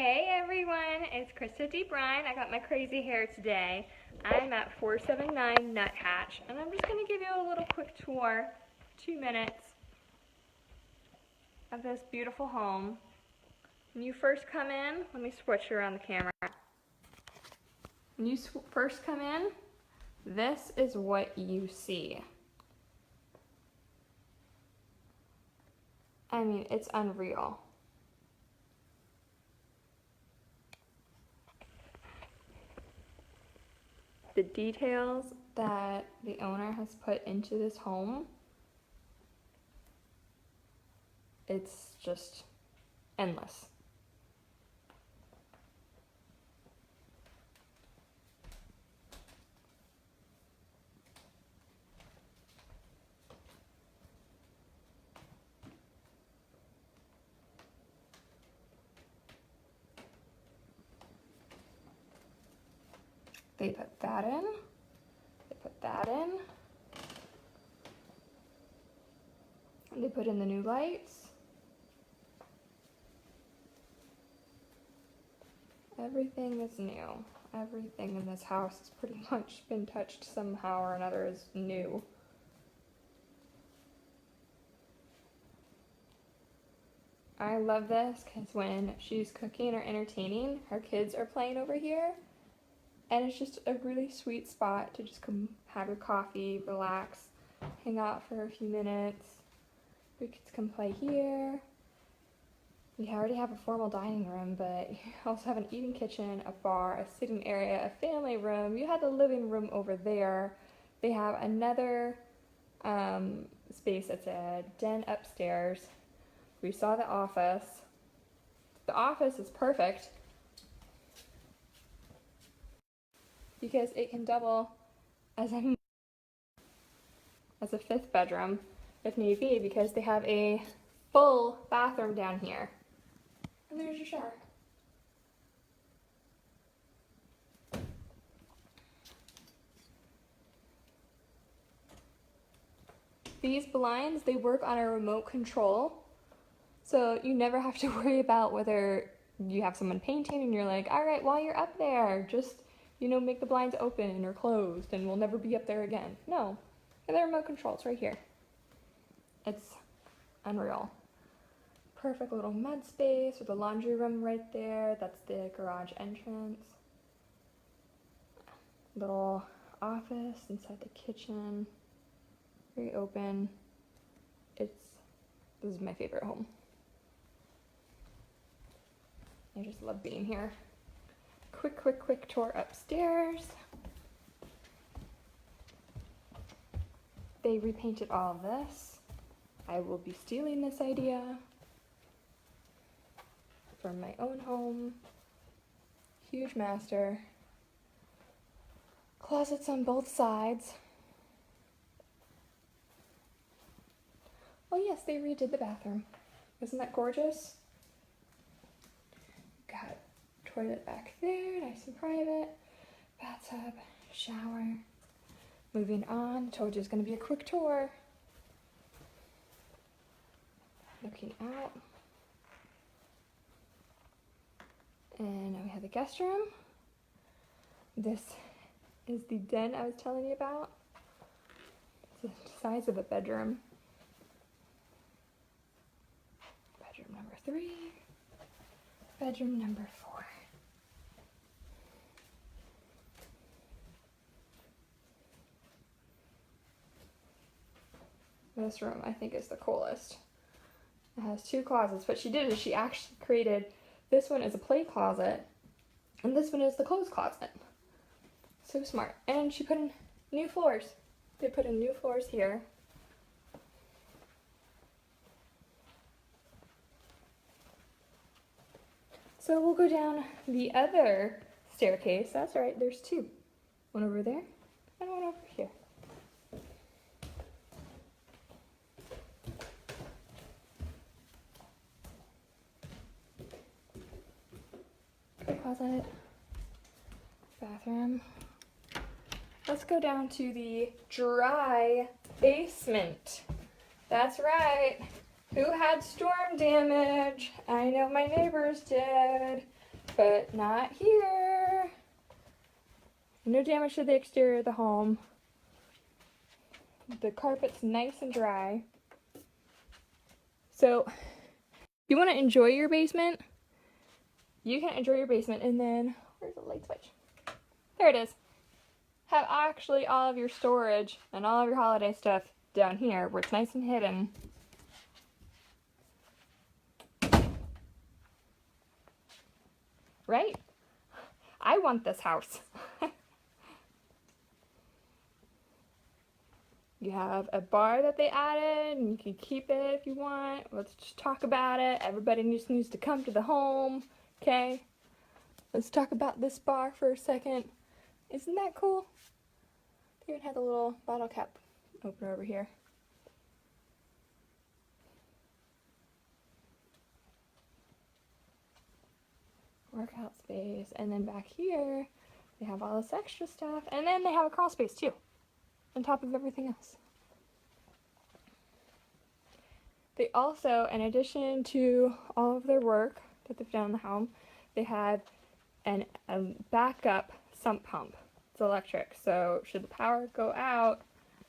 Hey everyone, it's Krista D. Bryan. I got my crazy hair today. I'm at 479 Nuthatch, and I'm just going to give you a little quick tour, 2 minutes, of this beautiful home. When you first come in, let me switch around the camera. When you first come in, this is what you see. I mean, it's unreal. The details that the owner has put into this home, it's just endless. They put that in, they put that in, and they put in the new lights. Everything is new. Everything in this house has pretty much been touched somehow or another is new. I love this because when she's cooking or entertaining, her kids are playing over here. And it's just a really sweet spot to just come have your coffee, relax, hang out for a few minutes. Your kids can play here. You already have a formal dining room, but you also have an eating kitchen, a bar, a sitting area, a family room. You have the living room over there. They have another space that's a den upstairs. We saw the office. The office is perfect because it can double as a fifth bedroom if need be, because they have a full bathroom down here. And there's your shower. These blinds, they work on a remote control, so you never have to worry about whether you have someone painting and you're like, all right, while you're up there, just make the blinds open or closed and we'll never be up there again. No, the remote control's right here. It's unreal. Perfect little mud space with a laundry room right there. That's the garage entrance. Little office inside the kitchen. Very open. This is my favorite home. I just love being here. Quick tour upstairs. They repainted all of this. I will be stealing this idea from my own home. Huge master. Closets on both sides. Oh yes, they redid the bathroom. Isn't that gorgeous? Got toilet back there, nice and private. Bathtub, shower. Moving on, told you it's going to be a quick tour. Looking out. And now we have the guest room. This is the den I was telling you about. It's the size of a bedroom. Bedroom number 3. Bedroom number 4. This room, I think, is the coolest. It has 2 closets. What she did is she actually created this one as a play closet, and this one is the clothes closet. So smart. And she put in new floors. They put in new floors here. So we'll go down the other staircase. That's right, there's 2. One over there and one over here. Closet, bathroom. Let's go down to the dry basement. That's right. Who had storm damage? I know my neighbors did. but not here. No damage to the exterior of the home. The carpet's nice and dry. So, if you want to enjoy your basement, you can enjoy your basement, and then, where's the light switch? There it is. Have actually all of your storage and all of your holiday stuff down here where it's nice and hidden. Right? I want this house. You have a bar that they added, and you can keep it if you want. Let's just talk about it. Everybody just needs to come to the home, okay? Let's talk about this bar for a second. Isn't that cool? They even had a little bottle cap opener over here. Workout space, and then back here, they have all this extra stuff, and then they have a crawl space too, on top of everything else. They also, in addition to all of their work that they've done in the home, they have a backup sump pump. It's electric, so should the power go out,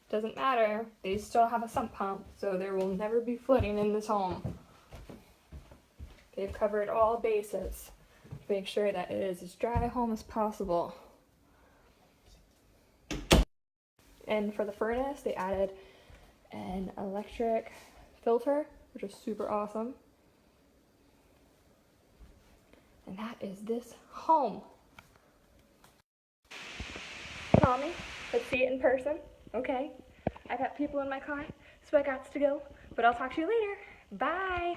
doesn't matter, they still have a sump pump, so there will never be flooding in this home. They've covered all bases to make sure that it is as dry a home as possible. And for the furnace, they added an electric filter, which is super awesome. And that is this home. Tommy, let's see it in person, okay? I got people in my car, so I got to go, but I'll talk to you later. Bye!